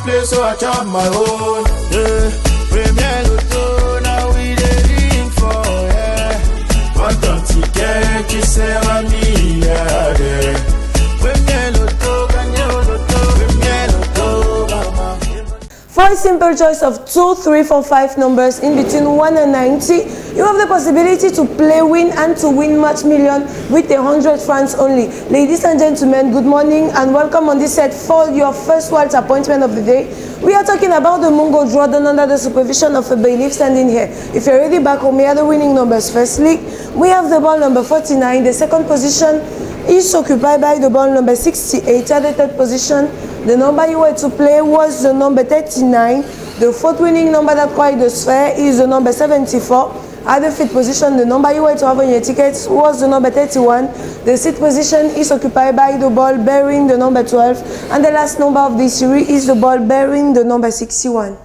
play, so I chop my own. Yeah, Premier Lotto, now we dey for, yeah. What don't you get, you say I'm me, yeah, yeah. Premier Lotto, Premier Lotto, mama. For a simple choice of 2, 3, 4, 5 numbers in between 1 and 90, you have the possibility to play, win, and to win Match Million with 100 francs only. Ladies and gentlemen, good morning and welcome on this set for your first Waltz appointment of the day. We are talking about the Mungo draw done under the supervision of a bailiff standing here. If you're already back home, we are the winning numbers. Firstly, we have the ball number 49. The second position is occupied by the ball number 68. At the third position, the number you were to play was the number 39. The fourth winning number that quite the sphere is the number 74. At the fifth position, the number you were to have on your tickets was the number 31. The sixth position is occupied by the ball bearing the number 12. And the last number of this series is the ball bearing the number 61.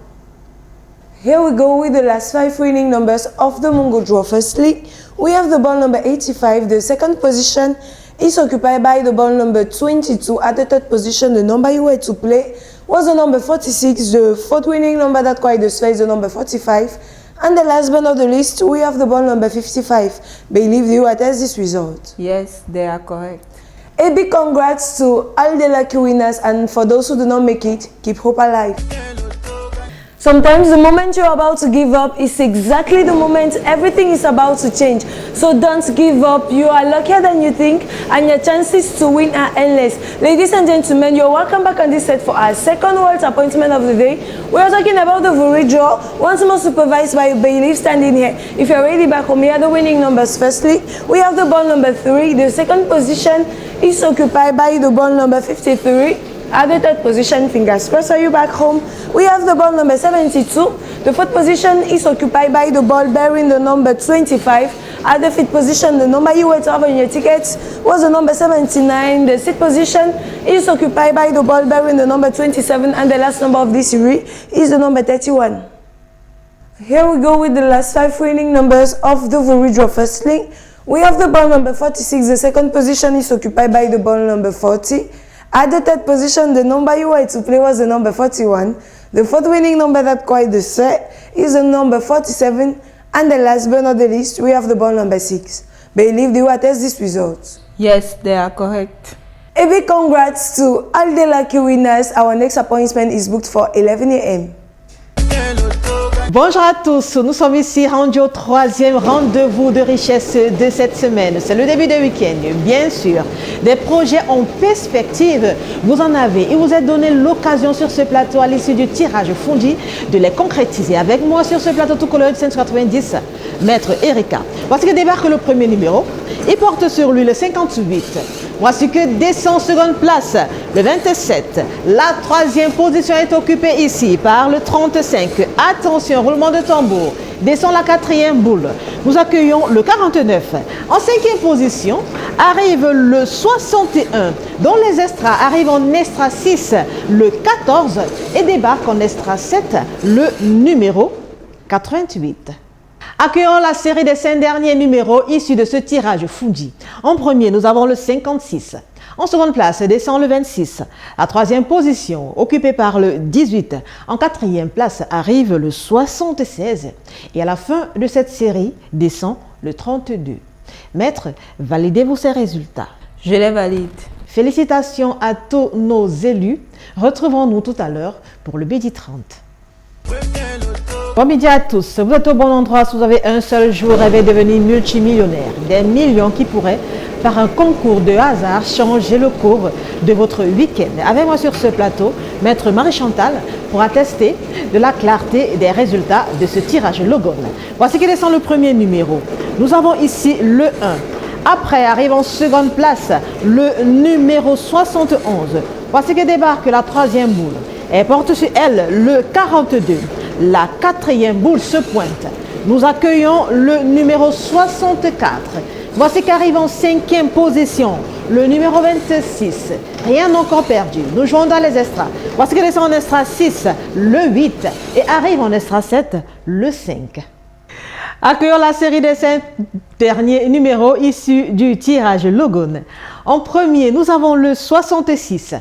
Here we go with the last 5 winning numbers of the Mungo draw. Firstly, we have the ball number 85. The second position is occupied by the ball number 22. At the third position, the number you were to play was the number 46. The fourth winning number that quite the sphere is the number 45. And the last but not the least, we have the ball number 55. Believe you attest this result? Yes, they are correct. A big congrats to all the lucky winners, and for those who do not make it, keep hope alive. Sometimes the moment you're about to give up is exactly the moment everything is about to change. So don't give up. You are luckier than you think and your chances to win are endless. Ladies and gentlemen, you're welcome back on this set for our second Waltz appointment of the day. We are talking about the Vuri draw, once more supervised by a bailiff standing here. If you're already back home, here are the winning numbers. Firstly, we have the ball number 3. The second position is occupied by the ball number 53. At the third position, fingers crossed, are you back home? We have the ball number 72. The fourth position is occupied by the ball bearing the number 25. At the fifth position, the number you were to have on your tickets was the number 79. The sixth position is occupied by the ball bearing the number 27. And the last number of this series is the number 31. Here we go with the last 5 winning numbers of the Vuri draw. Firstly, we have the ball number 46. The second position is occupied by the ball number 40. At the third position, the number you were to play was the number 41. The fourth winning number that quite the set is the number 47. And the last but not the least, we have the ball number 6. Believe you attest this result? Yes, they are correct. A big congrats to all the lucky winners. Our next appointment is booked for 11 a.m. Bonjour à tous, nous sommes ici rendus au 3e rendez-vous de richesse de cette semaine. C'est le début de week-end, bien sûr. Des projets en perspective, vous en avez et vous êtes donné l'occasion sur ce plateau à l'issue du tirage Fundi de les concrétiser. Avec moi sur ce plateau tout coloré de 590, Maître Erika. Voici que débarque le premier numéro. Il porte sur lui le 58. Voici que descend en seconde place le 27. La 3e position est occupée ici par le 35. Attention, roulement de tambour. Descend la 4e boule. Nous accueillons le 49. En 5e position arrive le 61, dont les extras arrivent en extra 6, le 14 et débarque en extra 7, le numéro 88. Accueillons la série des 5 derniers numéros issus de ce tirage Fundi. En premier, nous avons le 56. En seconde place, descend le 26. La 3e position, occupée par le 18. En 4e place, arrive le 76. Et à la fin de cette série, descend le 32. Maître, validez-vous ces résultats? Je les valide. Félicitations à tous nos élus. Retrouvons-nous tout à l'heure pour le BD 30. Bon midi à tous, vous êtes au bon endroit si vous avez un seul jour rêvé de devenir multimillionnaire. Des millions qui pourraient, par un concours de hasard, changer le cours de votre week-end. Avec moi sur ce plateau, Maître Marie-Chantal, pour attester de la clarté des résultats de ce tirage Logon. Voici qui descend le premier numéro. Nous avons ici le 1. Après arrive en seconde place le numéro 71. Voici que débarque la 3e boule. Elle porte sur elle le 42. La 4e boule se pointe. Nous accueillons le numéro 64. Voici qu'arrive en 5e position le numéro 26. Rien encore perdu. Nous jouons dans les extras. Voici que descend en extra 6 le 8 et arrive en extra 7 le 5. Accueillons la série des 5 derniers numéros issus du tirage Logon. En premier, nous avons le 66.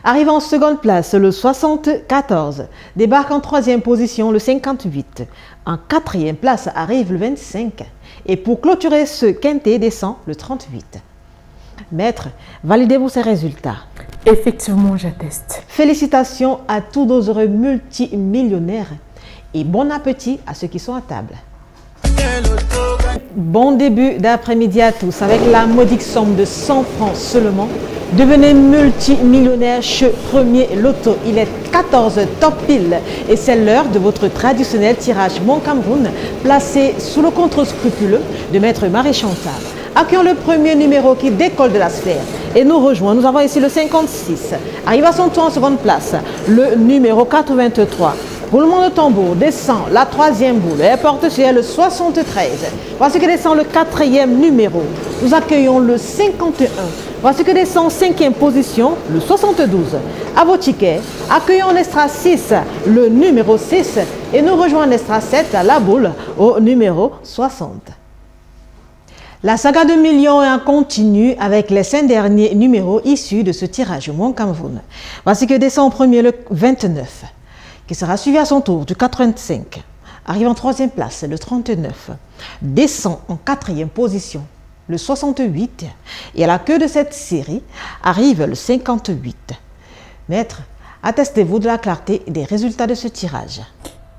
Arrive en seconde place le 74. Débarque en troisième position le 58. En quatrième place arrive le 25. Et pour clôturer ce quintet descend le 38. Maître, validez-vous ces résultats? Effectivement, j'atteste. Félicitations à tous nos heureux multimillionnaires et bon appétit à ceux qui sont à table. Bon début d'après-midi à tous. Avec la modique somme de 100 francs seulement, devenez multimillionnaire chez Premier Loto. Il est 14 top pile et c'est l'heure de votre traditionnel tirage Mon Cameroun placé sous le contrôle scrupuleux de Maître Marie Chantal. Accueillons le premier numéro qui décolle de la sphère et nous rejoint. Nous avons ici le 56. Arrive à son tour en seconde place, le numéro 83. Roulement de tambour, descend la troisième boule et porte sur elle le 73. Voici que descend le quatrième numéro. Nous accueillons le 51. Voici que descend en cinquième position le 72. À vos tickets, accueillons en extra 6 le numéro 6 et nous rejoignons en extra 7 la boule au numéro 60. La saga de millions est en continu avec les 5 derniers numéros issus de ce tirage Mon Cameroun. Voici que descend en premier le 29. Qui sera suivi à son tour du 85, arrive en troisième place le 39, descend en quatrième position le 68 et à la queue de cette série arrive le 58. Maître, attestez-vous de la clarté des résultats de ce tirage?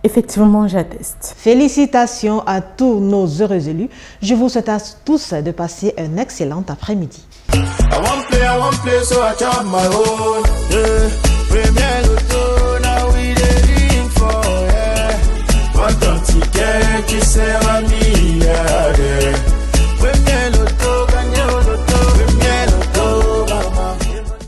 Effectivement, j'atteste. Félicitations à tous nos heureux élus. Je vous souhaite à tous de passer un excellent après-midi. I want play, so I chop my own. Yeah.